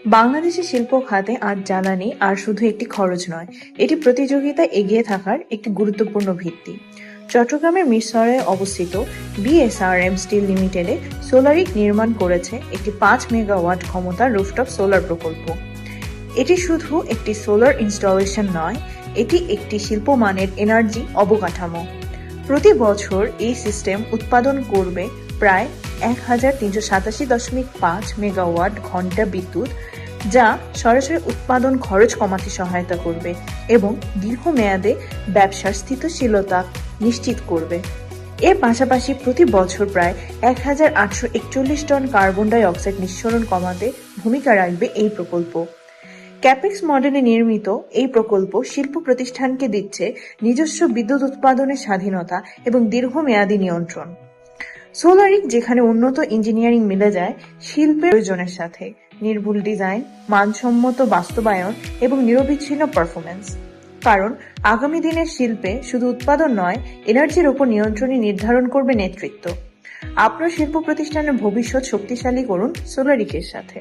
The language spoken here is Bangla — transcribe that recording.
বাংলাদেশের শিল্প খাতে আজ জ্বালানি আর শুধু একটি খরচ নয়, এটি প্রতিযোগিতায় এগিয়ে থাকার একটি গুরুত্বপূর্ণ ভিত্তি। চট্টগ্রামের মিরসরাইয়ে অবস্থিত বিএসআরএম স্টিল লিমিটেডে সোলারিক নির্মাণ করেছে একটি 5 মেগাওয়াট ক্ষমতার রুফটপ সোলার প্রকল্প। এটি শুধু একটি সোলার ইনস্টলেশন নয়, এটি একটি শিল্পমানের এনার্জি অবকাঠামো। প্রতি বছর এই সিস্টেম উৎপাদন করবে প্রায় 1387.5 মেগাওয়াট ঘন্টা বিদ্যুৎ, যা সরাসরি উৎপাদন খরচ কমাতে সহায়তা করবে এবং দীর্ঘমেয়াদে ব্যবসার স্থিতিশীলতা নিশ্চিত করবে। এর পাশাপাশি প্রতি বছর প্রায় 1841 টন কার্বন ডাই অক্সাইড নিঃসরণ কমাতে ভূমিকা রাখবে এই প্রকল্প। ক্যাপেক্স মডেলে নির্মিত এই প্রকল্প শিল্প প্রতিষ্ঠানকে দিচ্ছে নিজস্ব বিদ্যুৎ উৎপাদনের স্বাধীনতা এবং দীর্ঘমেয়াদী নিয়ন্ত্রণ। সোলারিক যেখানে উন্নত ইঞ্জিনিয়ারিং মিলে যায় শিল্পের প্রয়োজনের সাথে, নির্ভুল ডিজাইন, মানসম্মত বাস্তবায়ন এবং নিরবিচ্ছিন্ন পারফরমেন্স। কারণ আগামী দিনের শিল্পে শুধু উৎপাদন নয়, এনার্জির উপর নিয়ন্ত্রণই নির্ধারণ করবে নেতৃত্ব। আপনার শিল্প প্রতিষ্ঠানের ভবিষ্যৎ শক্তিশালী করুন সোলারিকের সাথে।